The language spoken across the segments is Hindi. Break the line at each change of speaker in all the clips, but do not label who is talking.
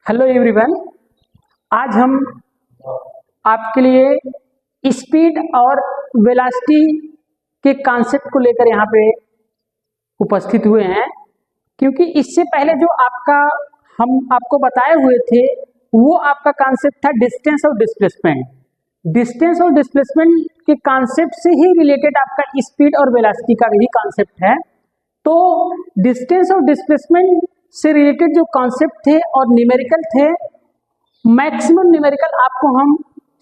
Hello everyone. आज हम आपके लिए स्पीड और वेलोसिटी के कॉन्सेप्ट को लेकर यहाँ पे उपस्थित हुए हैं, क्योंकि इससे पहले जो हम आपको बताए हुए थे वो आपका कॉन्सेप्ट था डिस्टेंस और डिस्प्लेसमेंट। डिस्टेंस और डिस्प्लेसमेंट के कॉन्सेप्ट से ही रिलेटेड आपका स्पीड और वेलोसिटी का भी कॉन्सेप्ट है। तो डिस्टेंस और डिस्प्लेसमेंट से रिलेटेड जो कॉन्सेप्ट थे और न्यूमेरिकल थे, मैक्सिमम न्यूमेरिकल आपको हम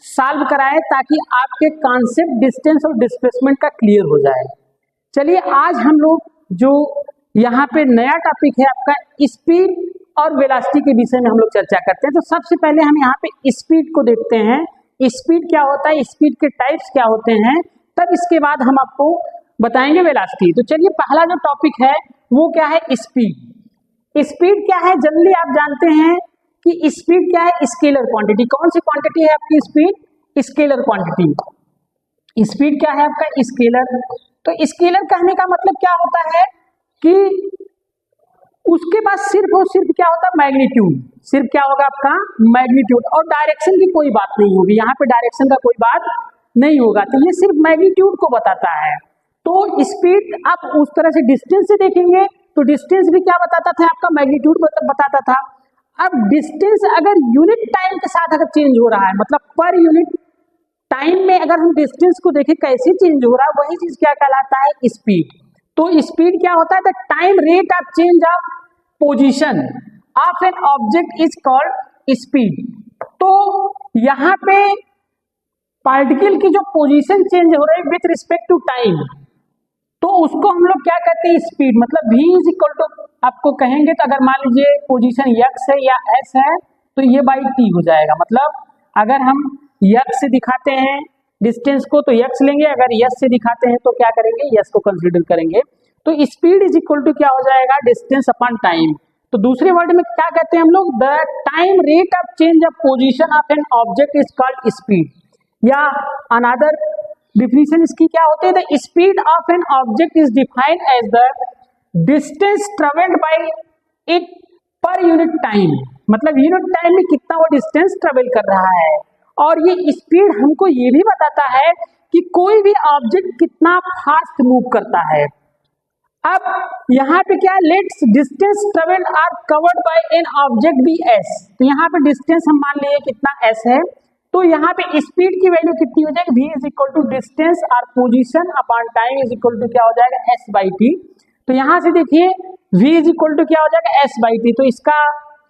सॉल्व कराए ताकि आपके कॉन्सेप्ट डिस्टेंस और डिस्प्लेसमेंट का क्लियर हो जाए। चलिए आज हम लोग जो यहाँ पे नया टॉपिक है आपका स्पीड और वेलोसिटी के विषय में हम लोग चर्चा करते हैं। तो सबसे पहले हम यहाँ पे स्पीड को देखते हैं, स्पीड क्या होता है, स्पीड के टाइप्स क्या होते हैं, तब इसके बाद हम आपको बताएंगे वेलोसिटी। तो चलिए पहला जो टॉपिक है वो क्या है, स्पीड। स्पीड क्या है, जनरली आप जानते हैं कि स्पीड क्या है, स्केलर क्वांटिटी। कौन सी क्वांटिटी है आपकी स्पीड? Scalar quantity. स्पीड क्या है आपका? स्केलर। तो स्केलर कहने का मतलब क्या होता है कि उसके पास सिर्फ और सिर्फ क्या होता है, मैग्नीट्यूड। सिर्फ क्या होगा आपका, मैग्नीट्यूड, और डायरेक्शन की कोई बात नहीं होगी। यहाँ पे डायरेक्शन का कोई बात नहीं होगा, तो ये सिर्फ मैग्नीट्यूड को बताता है। तो स्पीड आप उस तरह से डिस्टेंस से देखेंगे तो डिस्टेंस भी क्या बताता था आपका, मैग्नीट्यूड बताता था। अब डिस्टेंस अगर यूनिट टाइम के साथ अगर चेंज हो रहा है, मतलब पर यूनिट टाइम में अगर हम डिस्टेंस को देखें कैसे चेंज हो रहा है, वही चीज क्या कहलाता है, स्पीड। तो स्पीड क्या होता है, the time rate of change of position of an object is called speed. तो यहाँ पे पार्टिकल की जो पोजीशन चेंज हो रही है विथ रिस्पेक्ट टू टाइम, तो उसको हम लोग क्या कहते हैं, स्पीड। मतलब v इज इक्वल टू, आपको कहेंगे तो अगर मान लीजिए पोजीशन x है या s है तो ये बाई t हो जाएगा। मतलब अगर हम x से दिखाते हैं डिस्टेंस को तो x लेंगे, अगर s से दिखाते हैं तो क्या करेंगे, s को कंसीडर करेंगे। तो स्पीड इज इक्वल टू क्या हो जाएगा, डिस्टेंस अपॉन टाइम। तो दूसरे वर्ड में क्या कहते हैं हम लोग, the time rate of change of position of an object is called speed. या अनदर डिफिनीशन इसकी क्या होती है, the speed of an object is defined as the distance travelled by it per unit time. मतलब यूनिट टाइम में कितना वो डिस्टेंस ट्रेवल कर रहा है। और ये स्पीड हमको ये भी बताता है कि कोई भी ऑब्जेक्ट कितना फास्ट मूव करता है। अब यहाँ पे क्या, let's distance travelled or covered by an object be S. तो यहाँ पे डिस्टेंस हम मान लिए कितना एस है, तो यहाँ पे स्पीड की वैल्यू कितनी हो जाएगी, v is equal to distance और position upon time is equal to क्या हो जाएगा, s बाई टी। तो यहाँ से देखिए v इज इक्वल टू क्या हो जाएगा, s बाई टी। तो इसका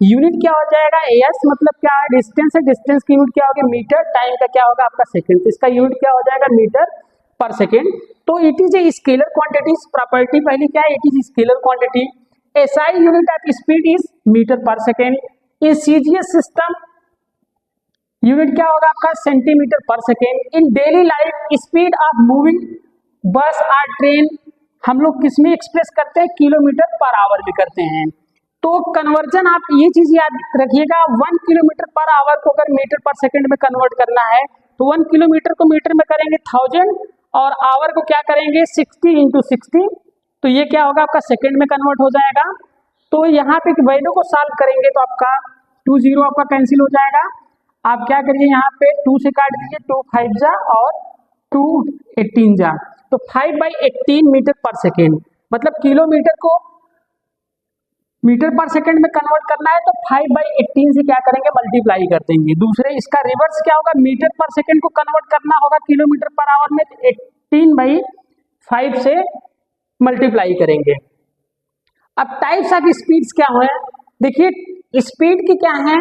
यूनिट क्या हो जाएगा, s, मतलब क्या है, डिस्टेंस है, डिस्टेंस की यूनिट क्या होगा, मीटर, टाइम का क्या होगा आपका सेकेंड। तो इसका यूनिट क्या हो जाएगा, मीटर पर सेकेंड। तो it is a scalar quantity. Property पहली क्या है, it is scalar quantity. SI unit of speed is metre per second. In CGS system unit क्या होगा आपका, centimetre per second. In daily life speed of moving bus और ट्रेन हम लोग किस में एक्सप्रेस करते हैं, किलोमीटर पर आवर में करते हैं। तो कन्वर्जन आप ये चीज याद रखिएगा, 1 किलोमीटर पर आवर को अगर मीटर पर सेकेंड में कन्वर्ट करना है तो 1 किलोमीटर को मीटर में करेंगे 1000 और आवर को क्या करेंगे 60 इंटू 60। तो ये क्या होगा आपका सेकेंड में कन्वर्ट हो जाएगा। तो यहाँ पे वैल्यू को सॉल्व करेंगे तो आपका 20 आपका कैंसिल हो जाएगा। आप क्या करिए, यहाँ पे 2 से काट दीजिए, 2 5 जा और 2 18 जा, तो 5/18 मीटर पर सेकेंड। मतलब किलोमीटर को मीटर पर सेकेंड में कन्वर्ट करना है तो 5/18 से क्या करेंगे, मल्टीप्लाई कर देंगे। दूसरे इसका रिवर्स क्या होगा, मीटर पर सेकेंड को कन्वर्ट करना होगा किलोमीटर पर आवर में, 18/5 से मल्टीप्लाई करेंगे। अब टाइप्स ऑफ स्पीड्स क्या है, देखिए स्पीड की क्या है,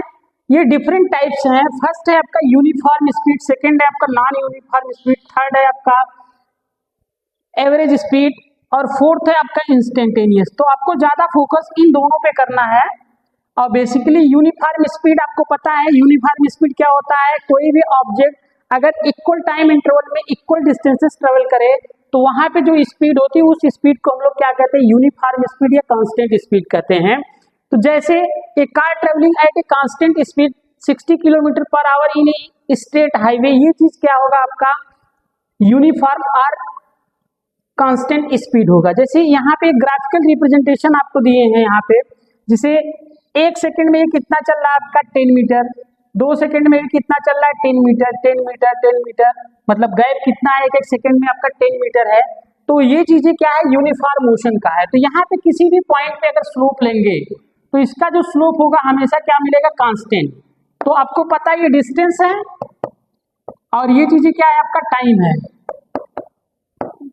ये डिफरेंट टाइप्स हैं। फर्स्ट है आपका यूनिफॉर्म स्पीड, सेकंड है आपका नॉन यूनिफॉर्म स्पीड, थर्ड है आपका एवरेज स्पीड और फोर्थ है आपका इंस्टेंटेनियस। तो आपको ज्यादा फोकस इन दोनों पे करना है। और बेसिकली यूनिफॉर्म स्पीड आपको पता है, यूनिफॉर्म स्पीड क्या होता है, कोई भी ऑब्जेक्ट अगर इक्वल टाइम इंटरवल में इक्वल डिस्टेंसेस ट्रेवल करे तो वहां पे जो स्पीड होती है उस स्पीड को हम लोग क्या कहते हैं, यूनिफॉर्म स्पीड या कांस्टेंट स्पीड कहते हैं। तो जैसे a car travelling at a constant speed 60 kilometre per hour in a straight highway, ये चीज क्या होगा आपका यूनिफॉर्म और कांस्टेंट स्पीड होगा। जैसे यहाँ पे ग्राफिकल रिप्रेजेंटेशन आपको दिए हैं यहाँ पे, जिसे 1 सेकंड में ये कितना चल रहा है आपका 10 मीटर, 2 सेकंड में कितना चल रहा है 10 मीटर 10 मीटर 10 मीटर, मतलब गैप कितना है 1 सेकंड में आपका 10 मीटर है। तो ये चीजें क्या है, यूनिफॉर्म मोशन का है। तो यहाँ पे किसी भी पॉइंट पे अगर स्लोप लेंगे तो इसका जो स्लोप होगा हमेशा क्या मिलेगा, कांस्टेंट। तो आपको पता है ये डिस्टेंस है और ये चीजें क्या है आपका टाइम है।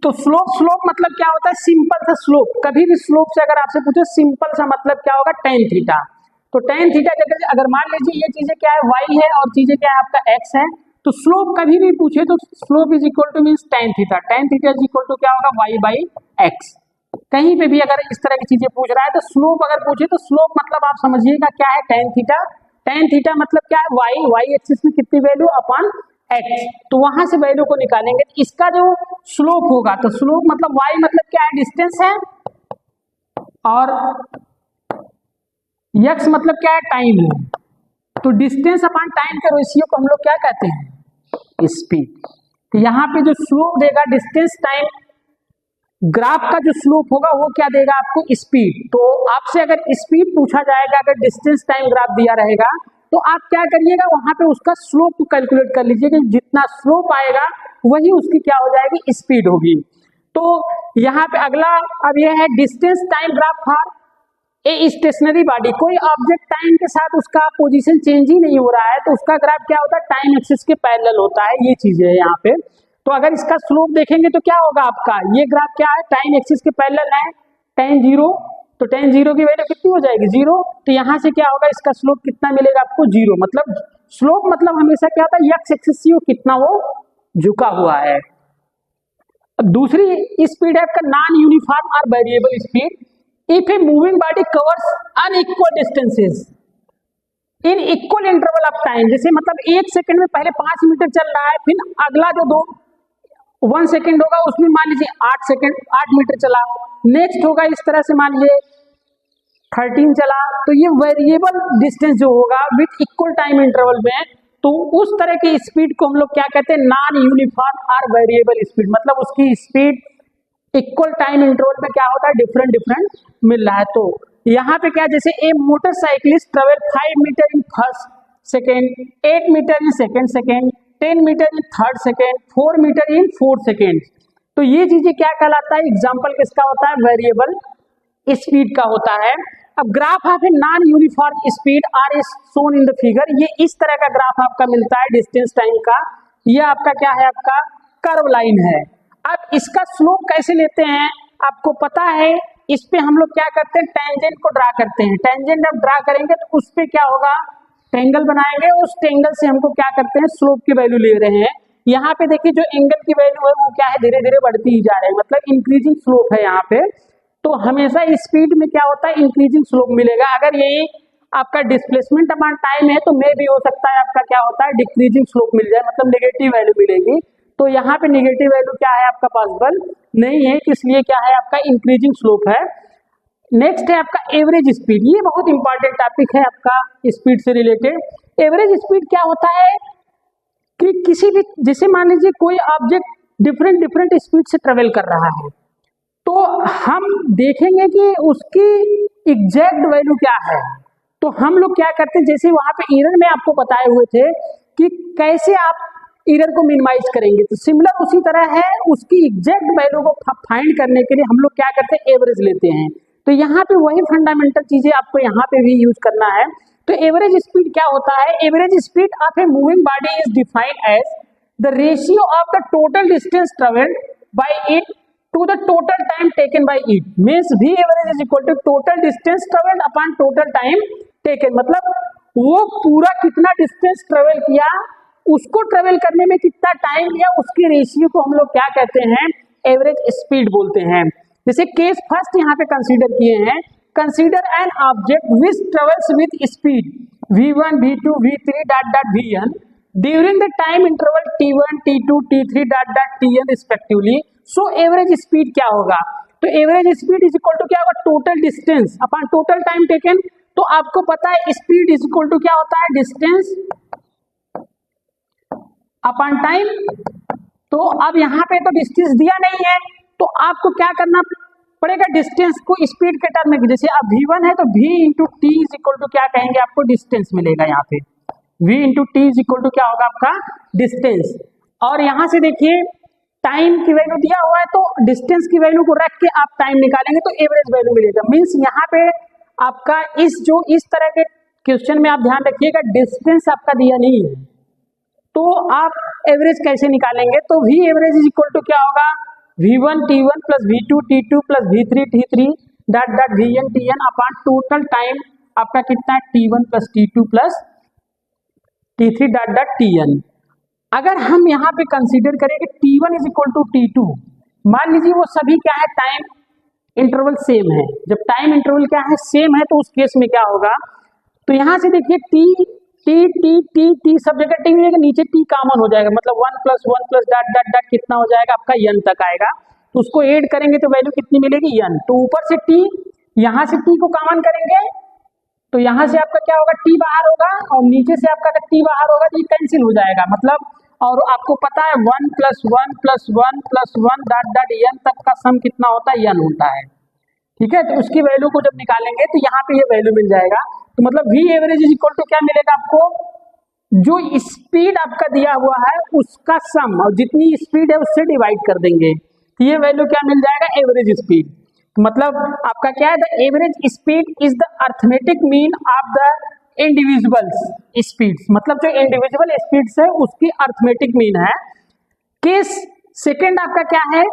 तो स्लोप मतलब क्या होता है, सिंपल सा स्लोप। कभी भी स्लोप से अगर आपसे पूछे सिंपल सा मतलब क्या होगा, tan थीटा। तो tan थीटा अगर मान लीजिए ये चीजें क्या है y है और चीजें क्या है आपका x है, तो स्लोप कभी भी पूछे तो slope is equal to means tan theta. tan theta is equal to क्या होगा, y बाई x। कहीं पे भी अगर इस तरह की चीजें पूछ रहा है तो स्लोप अगर पूछे तो स्लोप मतलब आप समझिएगा क्या है, tan थीटा। tan थीटा मतलब क्या है, y एक्सिस में कितनी वैल्यू अपॉन x, तो वहां से वैल्यू को निकालेंगे। इसका जो स्लोप होगा तो स्लोप मतलब y मतलब क्या है, डिस्टेंस है, और x मतलब क्या है, टाइम है। तो डिस्टेंस अपॉन टाइम के रेशियो को हम लोग क्या कहते हैं, स्पीड। तो यहाँ पे जो स्लोप देगा डिस्टेंस टाइम, ग्राफ का जो स्लोप होगा वो क्या देगा आपको, स्पीड। तो आपसे अगर स्पीड पूछा जाएगा, अगर डिस्टेंस टाइम ग्राफ दिया रहेगा तो आप क्या करिएगा, वहां पे उसका स्लोप को कैलकुलेट कर लीजिए कि जितना स्लोप आएगा वही उसकी क्या हो जाएगी, स्पीड होगी। तो यहाँ पे अगला अब यह है distance time graph for a stationary body. कोई ऑब्जेक्ट टाइम के साथ उसका पोजीशन चेंज ही नहीं हो रहा है तो उसका ग्राफ क्या होता है, टाइम एक्सिस के पैरेलल होता है। ये चीजें है यहाँ पे। तो अगर इसका स्लोप देखेंगे तो क्या होगा आपका, ये ग्राफ क्या है, टाइम एक्सिस के पैरेलल है, tan 0। तो tan 0 की वैल्यू कितनी हो जाएगी, 0। तो यहाँ से क्या होगा, इसका स्लोप कितना मिलेगा आपको, 0। मतलब स्लोप मतलब हमेशा क्या होता है, x एक्सिस से कितना वो झुका हुआ है। अब दूसरी स्पीड है आपका नॉन यूनिफॉर्म और variable speed. If A moving body covers unequal distances in equal interval of time, जैसे मतलब 1 सेकंड में पहले 5 मीटर चल रहा है, फिर अगला जो 1 सेकंड होगा उसमें मान लीजिए 8 मीटर चला, नेक्स्ट होगा इस तरह से मान लीजिए 13 चला। तो ये वेरिएबल डिस्टेंस जो होगा विथ इक्वल टाइम इंटरवल में, तो उस तरह की स्पीड को हम लोग क्या कहते हैं, नॉन यूनिफॉर्म और वेरिएबल स्पीड। मतलब उसकी स्पीड इक्वल टाइम इंटरवल में क्या होता है, डिफरेंट मिल रहा है। तो यहाँ पे क्या, जैसे a motorcyclist travel 5 metre in first second, 8 metre in second, 10 metre in third second, 4 metre in fourth second. तो ये चीजें क्या कहलाता है, एग्जाम्पल किसका होता है, वेरिएबल स्पीड का होता है। अब graph of a non uniform speed are is shown in the figure. ये इस तरह का ग्राफ आपका मिलता है डिस्टेंस टाइम का। ये आपका क्या है, आपका कर्व लाइन है। अब इसका स्लोप कैसे लेते हैं आपको पता है, इस पे हम लोग क्या करते हैं, टेंजेंट को ड्रा करते हैं। टेंजेंट अब ड्रा करेंगे तो उस पे क्या होगा, ट्रेंगल बनाएंगे, उस ट्रेंगल से हमको क्या करते हैं, स्लोप की वैल्यू ले रहे हैं। यहाँ पे देखिए जो एंगल की वैल्यू है वो क्या है, धीरे धीरे बढ़ती ही जा रही है, मतलब इंक्रीजिंग स्लोप है यहाँ पे। तो हमेशा स्पीड में क्या होता है, इंक्रीजिंग स्लोप मिलेगा। अगर यही आपका डिस्प्लेसमेंट अपॉन टाइम है तो मे भी हो सकता है आपका क्या होता है, डिक्रीजिंग स्लोप मिल जाए, मतलब नेगेटिव वैल्यू मिलेगी। तो यहाँ पे नेगेटिव वैल्यू क्या है आपका पॉसिबल नहीं है, इसलिए क्या है आपका इंक्रीजिंग स्लोप है। नेक्स्ट है आपका एवरेज स्पीड। ये बहुत इंपॉर्टेंट टॉपिक है आपका स्पीड से रिलेटेड। एवरेज स्पीड क्या होता है कि किसी भी, जैसे मान लीजिए कोई ऑब्जेक्ट डिफरेंट स्पीड से ट्रेवल कर रहा है तो हम देखेंगे कि उसकी एग्जैक्ट वैल्यू क्या है। तो हम लोग क्या करते हैं, जैसे वहां पे एरर में आपको बताए हुए थे कि कैसे आप एरर को मिनिमाइज करेंगे, तो सिमिलर उसी तरह है, उसकी एग्जैक्ट वैल्यू को फाइंड करने के लिए हम लोग क्या करते हैं, एवरेज लेते हैं। तो यहाँ पे वही फंडामेंटल चीजें आपको यहाँ पे भी यूज करना है। तो एवरेज स्पीड क्या होता है, average speed of a moving body is defined as the ratio of the total distance travelled by it to the total time taken by it. Means v average is equal to total distance travelled upon total time taken. मतलब वो पूरा कितना डिस्टेंस ट्रेवल किया, उसको ट्रेवल करने में कितना टाइम लिया, उसकी रेशियो को हम लोग क्या कहते हैं, एवरेज स्पीड बोलते हैं। जैसे केस फर्स्ट यहाँ पे कंसीडर किए हैं, consider an object which travels with speed v1 v2 v3 dot dot vn during the time interval t1 t2 t3 dot dot tn respectively. So average speed क्या होगा, तो average speed is equal to क्या होगा, total distance upon total time taken. तो आपको पता है स्पीड इज इक्वल टू क्या होता है, डिस्टेंस अपॉन टाइम। तो अब यहाँ पे तो डिस्टेंस दिया नहीं है तो आपको क्या करना पड़ेगा डिस्टेंस को स्पीड के टर्म में। जैसे अब v1 है तो v into T is equal to क्या कहेंगे, आपको डिस्टेंस मिलेगा यहाँ पे। v into T is equal to क्या होगा आपका डिस्टेंस। और यहाँ से देखिए टाइम की वैल्यू दिया हुआ है तो डिस्टेंस की वैल्यू को रख के आप टाइम निकालेंगे तो एवरेज वैल्यू मिलेगा। मीन्स यहाँ पे आपका इस तरह के क्वेश्चन में आप ध्यान रखिएगा डिस्टेंस आपका दिया नहीं है तो आप एवरेज कैसे निकालेंगे। तो v average is equal to क्या होगा v1 t1 plus v2 t2 plus v3 t3 dot dot vn tn upon total time आपका कितना है t1 plus t2 plus t3 dot dot tn। अगर हम यहाँ पे कंसीडर करें कि t1 is equal to t2, मान लीजिए वो सभी क्या है टाइम इंटरवल सेम है। जब टाइम इंटरवल क्या है सेम है तो उस केस में क्या होगा, तो यहाँ से देखिए T T T T T सब जगह टी मिलेगा, नीचे टी कॉमन हो जाएगा, मतलब 1 प्लस डॉट डॉट डॉट कितना हो जाएगा आपका n तक आएगा। तो उसको ऐड करेंगे तो वैल्यू कितनी मिलेगी n। तो ऊपर से टी, यहाँ से टी को कॉमन करेंगे तो यहाँ से आपका क्या होगा टी बाहर होगा और नीचे से आपका टी बाहर होगा तो ये कैंसिल हो जाएगा मतलब। और आपको पता है 1 plus one plus one plus one dot dot n तक का सम कितना होता है n होता है, ठीक है। तो उसकी वैल्यू को जब निकालेंगे तो यहाँ पे ये वैल्यू मिल जाएगा। तो मतलब v average is equal to क्या मिलेगा आपको, जो स्पीड आपका दिया हुआ है उसका सम और जितनी स्पीड है उससे डिवाइड कर देंगे तो ये वैल्यू क्या मिल जाएगा एवरेज स्पीड। तो मतलब आपका क्या है the average speed is the arithmetic mean of the individuals speeds, मतलब जो इंडिविजुअल स्पीड्स है उसकी अर्थमेटिक मीन है। केस सेकेंड आपका क्या है,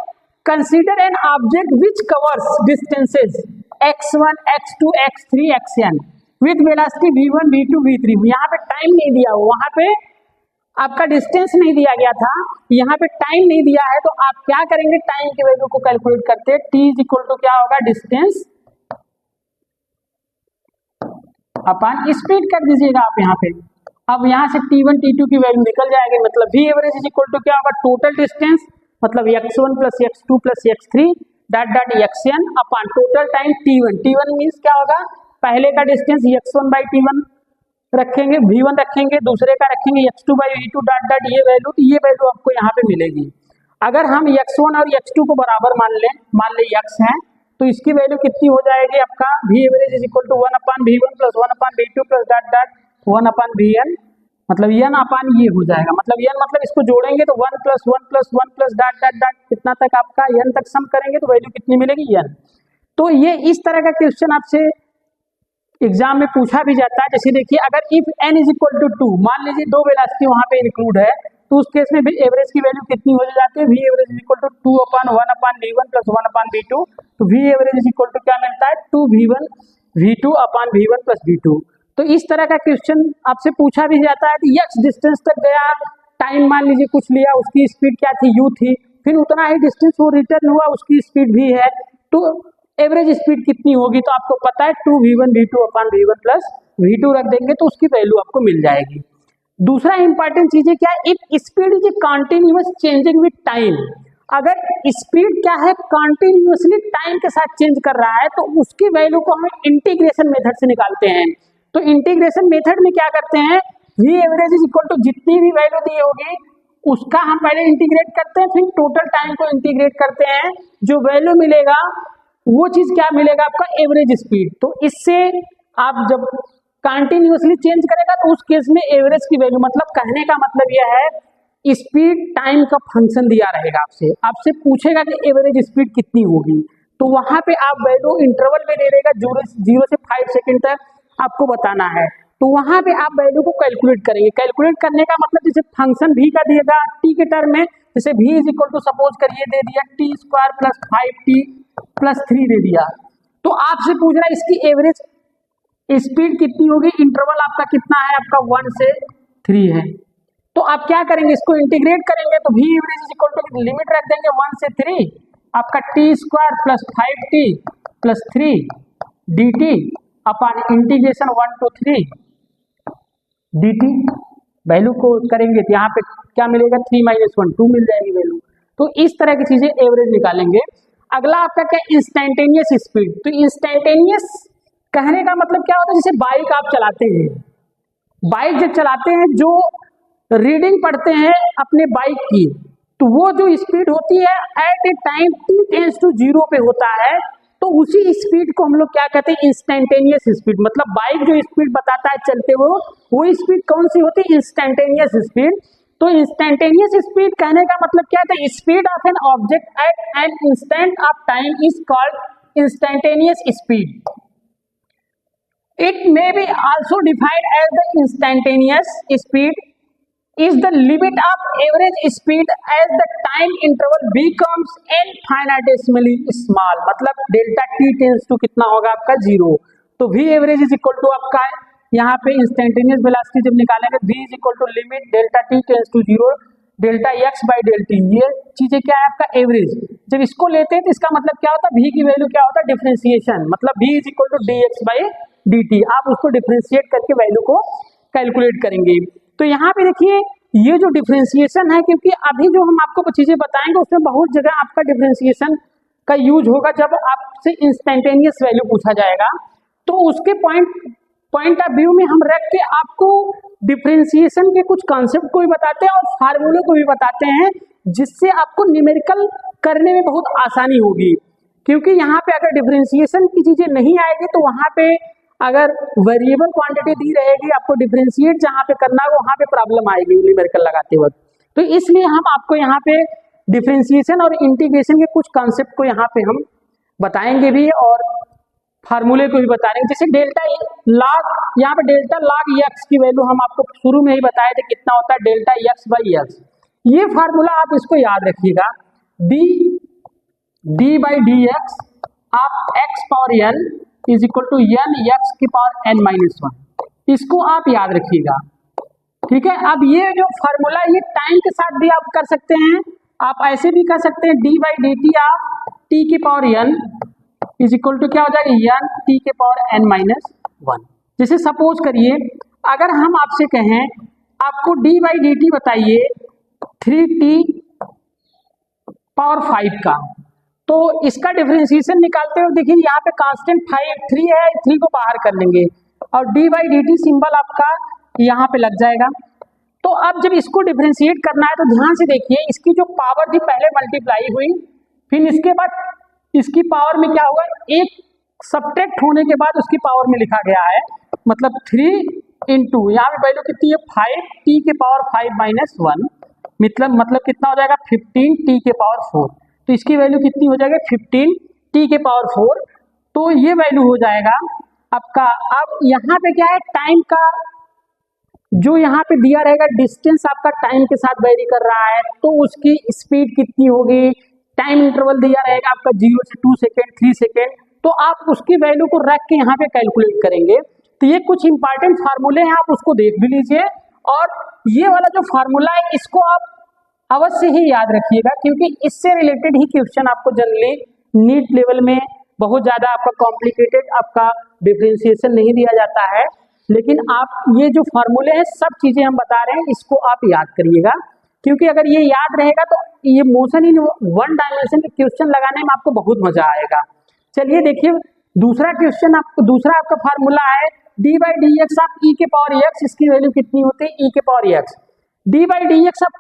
consider an object which covers distances x1 x2 x3 xn with velocity v1 v2 v3। यहाँ पे टाइम नहीं दिया हो, वहां पे आपका डिस्टेंस नहीं दिया गया था, यहाँ पे टाइम नहीं दिया है तो आप क्या करेंगे टाइम की वैल्यू को कैलकुलेट करते हैं। t इज इक्वल टू क्या होगा डिस्टेंस अपॉन स्पीड कर दीजिएगा आप यहाँ पे। अब यहाँ से t1 t2 की वैल्यू निकल जाएगी, मतलब v average is equal to क्या होगा टोटल डिस्टेंस मतलब x1 plus x2 plus x3 dot dot xn upon total time t1। t1 means क्या होगा पहले का डिस्टेंस x1 बाई t1 रखेंगे, v1 रखेंगे, दूसरे का रखेंगे x2 by v2 dot dot ये वैल्यू आपको यहाँ पे मिलेगी। अगर हम x1 और x2 को बराबर मान ले x है तो इसकी वैल्यू कितनी हो जाएगी आपका v average is equal to 1 upon v1 plus 1 upon v2 plus dot dot 1 upon vn, मतलब n अपान ये हो जाएगा, मतलब n मतलब इसको जोड़ेंगे तो 1 plus 1 plus 1 plus dot dot dot कितना तक आपका n तक सम करेंगे तो वैल्यू कितनी मिलेगी n। तो ये इस तरह का क्वेश्चन आपसे एग्जाम में पूछा भी जाता है। जैसे देखिए अगर if n is equal to 2, मान लीजिए दो वेलोसिटी वहां पे इंक्लूड है तो उस केस में भी एवरेज की वैल्यू कितनी हो जाती है v average is equal to 2 upon 1 upon v1 plus 1 upon v2। तो v average is equal to क्या मिलता है 2v1 v2 अपान v1 प्लस v2। तो इस तरह का क्वेश्चन आपसे पूछा भी जाता है कि x डिस्टेंस तक गया, टाइम मान लीजिए कुछ लिया, उसकी स्पीड क्या थी u थी, फिर उतना ही डिस्टेंस वो रिटर्न हुआ उसकी स्पीड भी है, तो एवरेज स्पीड कितनी होगी तो आपको पता है 2v1 v2 अपान v1 प्लस v2 रख देंगे तो उसकी वैल्यू आपको मिल जाएगी। दूसरा इंपॉर्टेंट चीज है क्या, if speed is continuous changing with time, अगर स्पीड क्या है कंटिन्यूअसली टाइम के साथ चेंज कर रहा है तो उसकी वैल्यू को हम इंटीग्रेशन मेथड से निकालते हैं। तो इंटीग्रेशन मेथड में क्या करते हैं, v average is equal to जितनी भी वैल्यू दी होगी उसका हम पहले इंटीग्रेट करते हैं, फिर टोटल टाइम को इंटीग्रेट करते हैं, जो वैल्यू मिलेगा वो चीज क्या मिलेगा आपका एवरेज स्पीड। तो इससे आप जब कंटिन्यूअसली चेंज करेगा तो उस केस में एवरेज की वैल्यू, मतलब कहने का मतलब यह है स्पीड टाइम का फंक्शन दिया रहेगा, आपसे पूछेगा कि एवरेज स्पीड कितनी होगी तो वहां पे आप वैल्यू इंटरवल में दे देगा 0 से 5 सेकंड तक आपको बताना है, तो वहां पे आप वैल्यू को कैलकुलेट करेंगे। कैलकुलेट करने का मतलब जैसे फंक्शन v का दिएगा t के टर्म में, जैसे v is equal to suppose करिए दे दिया t square plus 5t plus 3 दे दिया, तो आपसे पूछ रहा है इसकी एवरेज स्पीड कितनी होगी, इंटरवल आपका कितना है आपका 1 से 3 है, तो आप क्या करेंगे इसको इंटीग्रेट करेंगे तो v average is equal to limit रख देंगे 1 से 3 आपका t square plus 5t plus 3 dt upon integration 1 to 3 dt, value को करेंगे तो यहाँ पे क्या मिलेगा 3 - 1 2 मिल जाएगी वैल्यू। तो इस तरह की चीजें एवरेज निकालेंगे। अगला आपका क्या इंस्टेंटेनियस स्पीड, तो इंस्टेंटेनियस कहने का मतलब क्या होता है, जैसे बाइक आप चलाते हैं, बाइक जब चलाते हैं जो रीडिंग पढ़ते हैं अपने बाइक की तो वो जो स्पीड होती है at a time t tends to 0 पे होता है, तो उसी स्पीड को हम लोग क्या कहते हैं, इंस्टेंटेनियस स्पीड। मतलब बाइक जो स्पीड बताता है चलते हुए, वो स्पीड कौन सी होती है, इंस्टेंटेनियस स्पीड। तो इंस्टेंटेनियस स्पीड कहने का मतलब क्या है, speed of an object at an instant of time is called instantaneous speed. It may be also defined as the instantaneous speed is the limit of average speed as the time interval becomes infinitesimally small। मतलब डेल्टा टी टेंस टू कितना होगा आपका 0। तो v average is equal to आपका यहाँ पे इंस्टेंटेनियस वेलोसिटी जब निकालेंगे v is equal to limit delta T tends to 0 delta x by del T. ये चीजें क्या है आपका एवरेज। जब इसको लेते हैं तो इसका मतलब क्या होता है, v की वैल्यू क्या होता है, डिफरेंशिएशन। मतलब v is equal to dx by dt। आप उसको डिफरेंशिएट करके वैल्यू को कैलकुलेट करेंगे। तो यहाँ पे देखिए ये जो डिफरेंशिएशन है, क्योंकि अभी जो हम आपको चीजें बताएंगे उसमें बहुत जगह आपका डिफरेंशिएशन का यूज होगा। जब आपसे इंस्टेंटेनियस वैल्यू पूछा जाएगा तो उसके पॉइंट ऑफ व्यू में हम रख के आपको डिफरेंशिएशन के कुछ कॉन्सेप्ट को भी बताते हैं और फार्मूले को भी बताते हैं, जिससे आपको न्यूमेरिकल करने में बहुत आसानी होगी। क्योंकि यहाँ पे अगर डिफरेंशिएशन की चीजें नहीं आएगी तो वहां पे अगर वेरिएबल क्वांटिटी दी रहेगी, आपको डिफरेंशिएट जहां पे करना है वहां पे प्रॉब्लम आएगी न्यूमेरिकल लगाते वक्त। तो इसलिए हम आपको यहाँ पे डिफरेंशिएशन और इंटीग्रेशन के कुछ कॉन्सेप्ट को यहाँ पे हम बताएंगे भी और फार्मूले को भी बताएंगे। जैसे डेल्टा लॉग, यहाँ पे डेल्टा लॉग एक्स की वैल्यू हम आपको शुरू में ही बताए थे कितना होता है, डेल्टा एक्स बाई एक्स। ये फार्मूला आप इसको याद रखिएगा, डी बाई डी एक्स आप X power N is equal to N X की पावर एन माइनस 1। इसको आप याद रखिएगा, ठीक है। अब ये जो फार्मूला ये टाइम के साथ भी आप कर सकते हैं, आप ऐसे भी कर सकते हैं, डी बाई डी टी आप टी की power N is equal to क्या हो जाएगा, एन टी के पावर एन माइनस 1। जैसे सपोज करिए अगर हम आपसे कहें आपको डी बाई डी टी बताइए 3t पावर 5 का, तो इसका डिफरेंशिएशन निकालते हुए देखिए यहाँ पे कांस्टेंट 3 है, 3 को बाहर कर लेंगे और D by D T symbol आपका यहाँ पे लग जाएगा। तो अब जब इसको डिफरेंशिएट करना है तो ध्यान से देखिए, इसकी जो पावर थी पहले मल्टीप्लाई हुई, फिर इसके बाद इसकी पावर में क्या हुआ, एक सब्ट्रैक्ट होने के बाद उसकी पावर में लिखा गया है, मतलब 3 इंटू यहाँ पे वैल्यू कितनी है 5 टी के पावर 5 माइनस 1, मतलब कितना हो जाएगा 15 टी के पावर 4। तो इसकी वैल्यू कितनी हो जाएगी 15 टी के पावर 4। तो ये वैल्यू हो जाएगा आपका। अब यहाँ पे क्या है, टाइम का जो यहाँ पे दिया रहेगा डिस्टेंस आपका टाइम के साथ वेरी कर रहा है, तो उसकी स्पीड कितनी होगी, टाइम इंटरवल दिया रहेगा आपका 0 से 2 सेकेंड 3 सेकेंड, तो आप उसकी वैल्यू को रख के यहाँ पे कैलकुलेट करेंगे। तो ये कुछ इंपॉर्टेंट फार्मूले हैं, आप उसको देख भी लीजिए और ये वाला जो फार्मूला है इसको आप अवश्य ही याद रखिएगा, क्योंकि इससे रिलेटेड ही क्वेश्चन आपको जनरली नीट लेवल में बहुत ज्यादा आपका कॉम्प्लिकेटेड आपका डिफरेंशिएशन नहीं दिया जाता है। लेकिन आप ये जो फार्मूले हैं सब चीजें हम बता रहे हैं, इसको आप याद करिएगा, क्योंकि अगर ये याद रहेगा तो ये मोशन इन वन डायमेंशन के क्वेश्चन लगाने में आपको बहुत मजा आएगा। चलिए देखिए दूसरा क्वेश्चन, आपको दूसरा आपका फार्मूला है डी बाई डी एक्स आप ई के पावर एक्स, इसकी वैल्यू कितनी होती है ई के power x. D by D x आप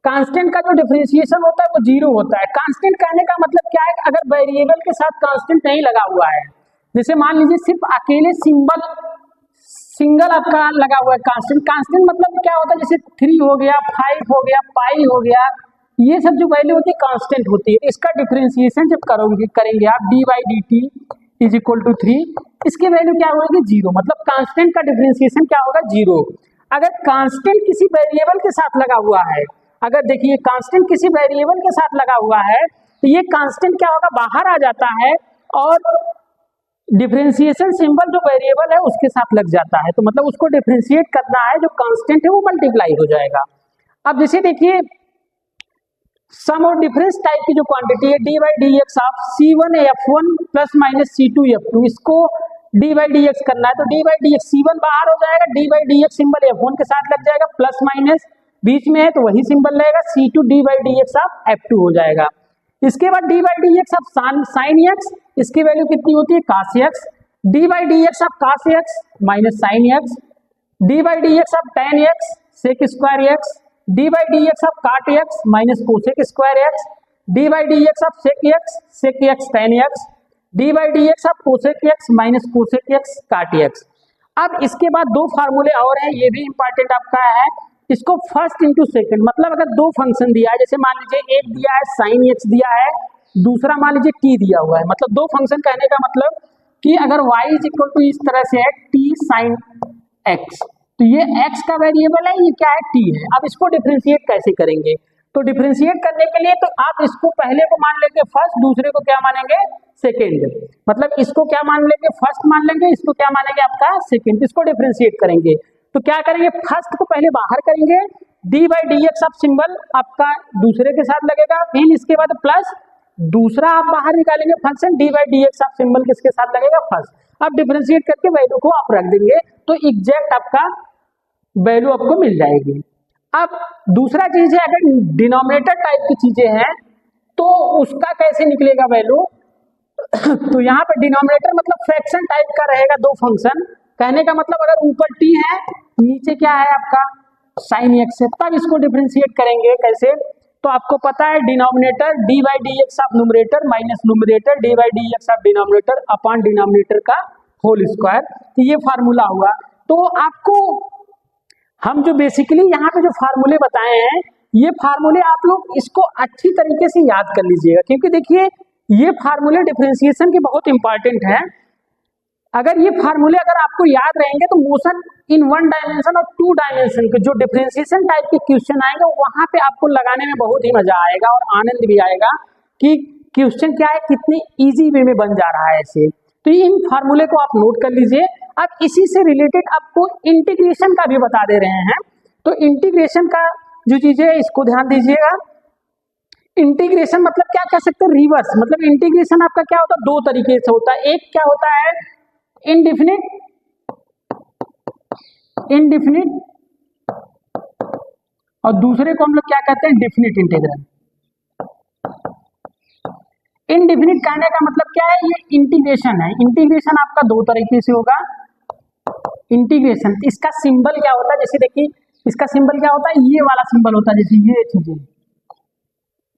कांस्टेंट का जो डिफरेंशिएशन होता है वो 0 होता है। कांस्टेंट कहने का मतलब क्या है, अगर वेरिएबल के साथ कांस्टेंट नहीं लगा हुआ है, जैसे मान लीजिए सिर्फ अकेले सिंगल आपका लगा हुआ है कांस्टेंट मतलब क्या होता है, जैसे 3 हो गया 5 हो गया पाई हो गया, ये सब जो वैल्यू होती है कांस्टेंट होती है। इसका डिफरेंशिएशन जब करेंगे आप D by D T is equal to 3, इसकी वैल्यू क्या होगी 0, मतलब कांस्टेंट का डिफरेंशिएशन क्या होगा 0। अगर कांस्टेंट किसी वेरिएबल के साथ लगा हुआ है, अगर देखिए कांस्टेंट किसी वेरिएबल के साथ लगा हुआ है तो ये कांस्टेंट क्या होगा बाहर आ जाता है और डिफरेंशिएशन सिंबल जो वेरिएबल है उसके साथ लग जाता है, तो मतलब उसको डिफरेंशिएट करना है, जो कांस्टेंट है वो मल्टीप्लाई हो जाएगा। अब जैसे देखिए सम और डिफरेंस टाइप की जो क्वांटिटी है डी बाई डी एक्स आप C1F1 प्लस माइनस C2F2, इसको डी बाई डी एक्स करना है, तो D by D x C1 बाहर हो जाएगा, D by D x symbol F1 के साथ लग जाएगा, प्लस माइनस बीच में है तो वही सिंबल रहेगा, C2 D by D x आप F2 हो जाएगा। इसके बाद d by D x of sine x, इसकी वैल्यू कितनी होती है cos x, d by D x of cos x minus sine x, d by D x of tan x sec square x, d by D x of cot x minus cosec square x, d by D x of sec x tan x, d by D x of cosec x minus cosec x cot x. अब इसके बाद दो फार्मूले और हैं, ये भी इंपॉर्टेंट आपका है। इसको फर्स्ट इंटू सेकंड, मतलब अगर दो फंक्शन दिया है, जैसे मान लीजिए एक दिया है साइन एक्स दिया है, दूसरा मान लीजिए टी दिया हुआ है, मतलब दो फंक्शन कहने का मतलब कि अगर y इज इक्वल टू इस तरह से है टी साइन एक्स, तो ये x का वेरिएबल है, ये क्या है टी है। अब इसको डिफरेंशिएट कैसे करेंगे, तो डिफरेंशिएट करने के लिए तो आप इसको पहले को मान लेंगे फर्स्ट, दूसरे को क्या मानेंगे सेकेंड, मतलब इसको क्या मान लेंगे फर्स्ट मान लेंगे, इसको क्या मानेंगे आपका सेकेंड। इसको डिफरेंशिएट करेंगे तो क्या करेंगे, फर्स्ट को पहले बाहर करेंगे, डी बाई डी एक्स आप सिंबल आपका दूसरे के साथ लगेगा, फिर इसके बाद प्लस दूसरा आप बाहर निकालेंगे function, D by D x आप सिंबल किसके साथ लगेगा फर्स्ट। अब डिफरेंशिएट करके वैल्यू को आप रख देंगे तो एग्जैक्ट आपका वैल्यू आपको मिल जाएगी। अब दूसरा चीज है, अगर डिनोमिनेटर टाइप की चीजें हैं तो उसका कैसे निकलेगा वैल्यू तो यहाँ पे डिनोमिनेटर मतलब फ्रैक्शन टाइप का रहेगा, दो फंक्शन कहने का मतलब अगर ऊपर टी है नीचे क्या है आपका साइन एक्स है, तब इसको डिफरेंशिएट करेंगे कैसे, तो आपको पता है denominator D by D x of numerator minus numerator D by D x of denominator upon denominator का होल स्क्वायर, तो ये फार्मूला हुआ। तो आपको हम जो बेसिकली यहाँ पे जो फार्मूले बताए हैं, ये फार्मूले आप लोग इसको अच्छी तरीके से याद कर लीजिएगा, क्योंकि देखिए ये फार्मूले डिफरेंशिएशन के बहुत इंपॉर्टेंट है। अगर ये फार्मूले अगर आपको याद रहेंगे तो मोशन इन वन डायमेंशन और टू डायमेंशन के जो डिफरेंशिएशन टाइप के क्वेश्चन आएंगे वहां पे आपको लगाने में बहुत ही मजा आएगा और आनंद भी आएगा कि क्वेश्चन क्या है, कितनी इजी वे में बन जा रहा है ऐसे। तो इन फार्मूले को आप नोट कर लीजिए। अब इसी से रिलेटेड आपको इंटीग्रेशन का भी बता दे रहे हैं, तो इंटीग्रेशन का जो चीजें है इसको ध्यान दीजिएगा। इंटीग्रेशन मतलब क्या कह सकते हैं, रिवर्स, मतलब इंटीग्रेशन आपका क्या होता है, दो तरीके से होता है। एक क्या होता है इनडिफिनिट और दूसरे को हम लोग क्या कहते हैं डेफिनिट इंटीग्रल। इनडिफिनिट कहने का मतलब क्या है, ये इंटीग्रेशन है। इंटीग्रेशन आपका दो तरीके से होगा। इंटीग्रेशन इसका सिंबल क्या होता है, जैसे देखिए इसका सिंबल क्या होता है, ये वाला सिंबल होता है, जैसे ये चीजें,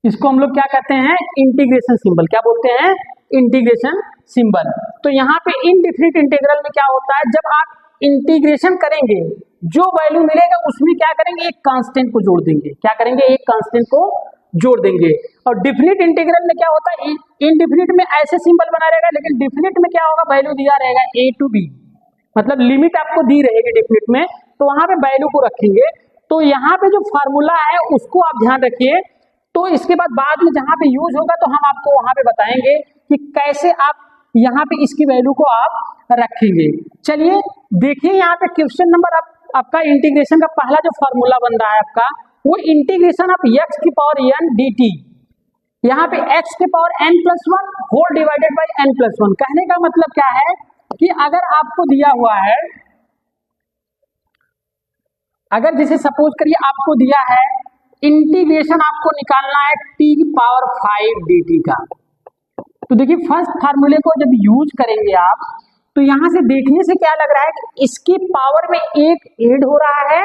इसको हम लोग क्या कहते हैं इंटीग्रेशन सिंबल, क्या बोलते हैं इंटीग्रेशन सिंबल। तो यहाँ पे इनडिफिनिट इंटीग्रल में क्या होता है, जब आप इंटीग्रेशन करेंगे जो वैल्यू मिलेगा उसमें क्या करेंगे, एक कांस्टेंट को जोड़ देंगे, क्या करेंगे एक कांस्टेंट को जोड़ देंगे। और डिफिनिट इंटीग्रल में क्या होता है, इनडिफिनिट में ऐसे सिंबल बना रहेगा, लेकिन डिफिनिट में क्या होगा, वैल्यू दिया रहेगा a टू b, मतलब लिमिट आपको दी रहेगी डिफिनिट में, तो वहां पे वैल्यू को रखेंगे। तो यहाँ पे जो फार्मूला है उसको आप ध्यान रखिए, तो इसके बाद में जहां पे यूज होगा तो हम आपको वहां पे बताएंगे कि कैसे आप यहाँ पे इसकी वैल्यू को आप रखेंगे। चलिए देखिए यहाँ पे क्वेश्चन नंबर आपका इंटीग्रेशन का पहला जो फार्मूला बन रहा है आपका, वो इंटीग्रेशन ऑफ x की पावर n dt, यहाँ पे x की power n+1 whole divided by n+1। कहने का मतलब क्या है कि अगर आपको दिया हुआ है, अगर जैसे सपोज करिए आपको दिया है इंटीग्रेशन आपको निकालना है t की पावर 5 dt का, तो देखिए फर्स्ट फार्मूले को जब यूज करेंगे आप, तो यहां से देखने से क्या लग रहा है कि इसकी पावर में एक ऐड हो रहा है,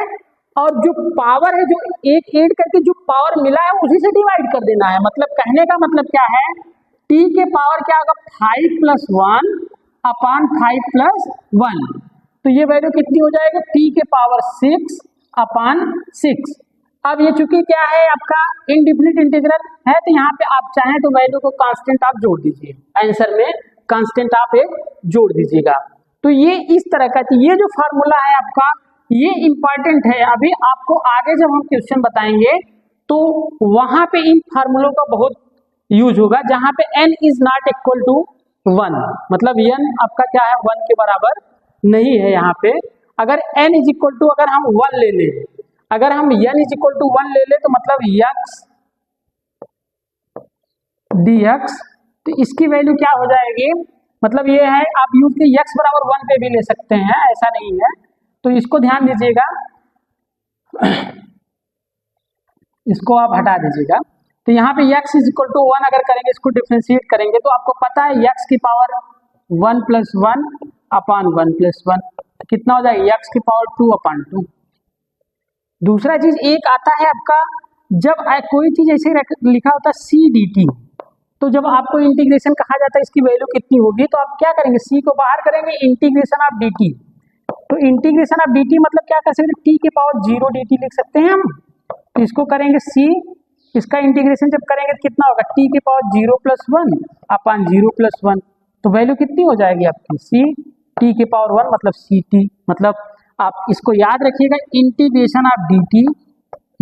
और जो पावर है जो एक ऐड करके जो पावर मिला है उसी से डिवाइड कर देना है। मतलब कहने का मतलब क्या है, t के पावर क्या होगा 5+1 अपॉन 5+1, तो ये वैल्यू कितनी हो जाएगी, t के पावर 6 अपॉन 6। अब ये चूंकि क्या है आपका इनडिफिनिट इंटीग्रल है, तो यहाँ पे आप चाहें तो वैल्यू को कांस्टेंट आप जोड़ दीजिए, आंसर में कांस्टेंट आप एक जोड़ दीजिएगा। तो ये इस तरह का, ये जो फार्मूला है आपका ये इंपॉर्टेंट है। अभी आपको आगे जब हम क्वेश्चन बताएंगे तो वहां पे इन फार्मूलों का बहुत यूज होगा, जहां पे n is not equal to 1, मतलब n आपका क्या है 1 के बराबर नहीं है। यहाँ पे अगर n इज इक्वल टू अगर हम 1 ले लें, अगर हम n इज इक्वल टू 1 ले ले तो मतलब x dx, तो इसकी वैल्यू क्या हो जाएगी, मतलब ये है आप यूज के x बराबर 1 पे भी ले सकते हैं, ऐसा नहीं है, तो इसको ध्यान दीजिएगा, इसको आप हटा दीजिएगा। तो यहाँ पे x इज इक्वल टू 1 अगर करेंगे, इसको डिफरेंशिएट करेंगे तो आपको पता है x की पावर 1+1 अपॉन 1+1 कितना हो जाएगा, x की पावर 2/2। दूसरा चीज एक आता है आपका, जब कोई चीज ऐसे लिखा होता है सी डी टी, तो जब आपको इंटीग्रेशन कहा जाता है इसकी वैल्यू कितनी होगी, तो आप क्या करेंगे, सी को बाहर करेंगे, इंटीग्रेशन ऑफ डी टी। तो इंटीग्रेशन ऑफ डी टी मतलब क्या कर सकते हैं, टी के पावर 0 डी टी लिख सकते हैं हम। तो इसको करेंगे सी, इसका इंटीग्रेशन जब करेंगे तो कितना होगा, टी के पावर 0 + 1 अपॉन 0 + 1। तो वैल्यू कितनी हो जाएगी आपकी, सी टी के पावर 1 मतलब सी टी। मतलब आप इसको याद रखिएगा, इंटीग्रेशन ऑफ डी टी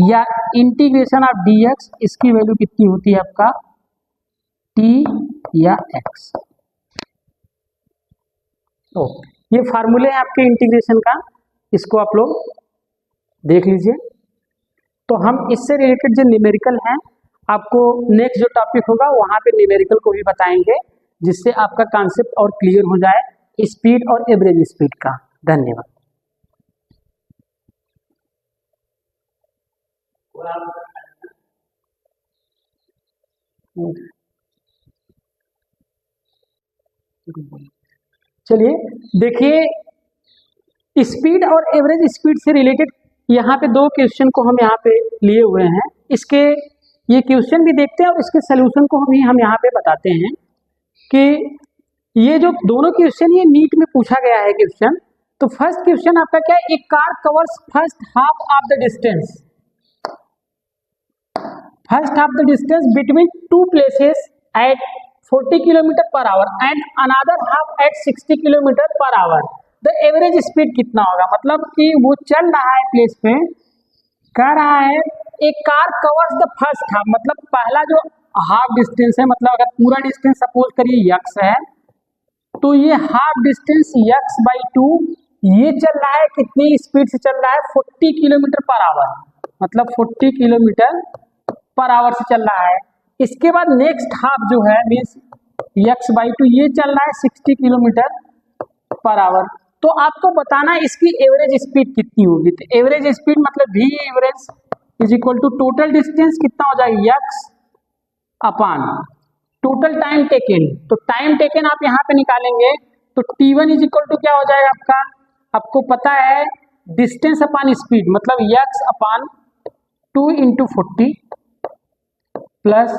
या इंटीग्रेशन ऑफ डी एक्स, इसकी वैल्यू कितनी होती है आपका, टी या एक्स। तो ये फार्मूले हैं आपके इंटीग्रेशन का, इसको आप लोग देख लीजिए। तो हम इससे रिलेटेड जो न्यूमेरिकल हैं, आपको नेक्स्ट जो टॉपिक होगा वहां पे न्यूमेरिकल को भी बताएंगे, जिससे आपका कॉन्सेप्ट और क्लियर हो जाए स्पीड और एवरेज स्पीड का। धन्यवाद। चलिए देखिए, स्पीड और एवरेज स्पीड से रिलेटेड यहाँ पे 2 क्वेश्चन को हम यहाँ पे लिए हुए हैं। इसके ये क्वेश्चन भी देखते हैं और इसके सोल्यूशन को भी हम यहाँ पे बताते हैं कि ये जो दोनों क्वेश्चन ये नीट में पूछा गया है क्वेश्चन। तो फर्स्ट क्वेश्चन आपका क्या है, एक car covers first half of the distance between 2 places at 40 km/h and another half at 60 km/h। The average speed कितना होगा, मतलब कि वो चल रहा है प्लेस पे, कह रहा है एक car covers the first half, मतलब पहला जो हाफ डिस्टेंस है, मतलब अगर पूरा डिस्टेंस सपोज करिए यक्स है, तो ये हाफ डिस्टेंस x/2 ये चल रहा है, कितनी स्पीड से चल रहा है, 40 km/h, मतलब 40 km/h से चल रहा है। इसके बाद नेक्स्ट हाफ जो है मीन्स x/2 ये चल रहा है 60 km/h। तो आपको बताना इसकी एवरेज स्पीड कितनी होगी। तो एवरेज स्पीड मतलब v average is equal to total distance कितना हो जाएगा, x upon total time taken. तो टाइम टेकन आप यहाँ पे निकालेंगे तो t1 इज इक्वल टू क्या हो जाएगा आपका, आपको पता है डिस्टेंस अपॉन स्पीड, मतलब x upon 2 × 40 plus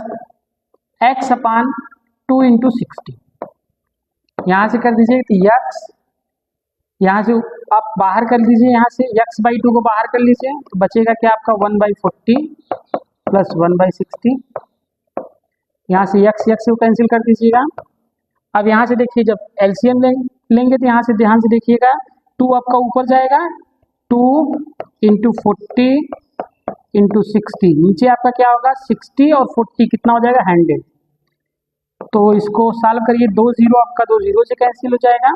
x upon 2 × 60। यहाँ से कर दीजिए तो x, यहाँ से आप बाहर कर लीजिए, यहाँ से x/2 को बाहर कर लीजिए तो बचेगा क्या आपका 1/40 प्लस 1/60। यहाँ से x को कैंसिल कर दीजिएगा। अब यहाँ से देखिए जब एलसीएम लेंगे तो यहाँ से ध्यान से देखिएगा, 2 आपका ऊपर जाएगा, 2 × 40 × 60, नीचे आपका क्या होगा 60 और 40 कितना हो जाएगा 100। तो इसको सॉल्व करिए, 2 0 आपका 2 0 से कैंसिल हो जाएगा,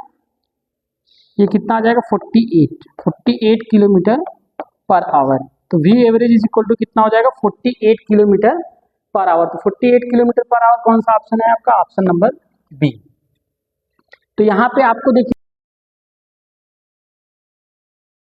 ये कितना आ जाएगा 48 km/h। तो v average is equal to कितना हो जाएगा 48 km/h। तो 48 km/h कौन सा ऑप्शन है आपका, ऑप्शन नंबर बी। तो यहाँ पे आपको देखिए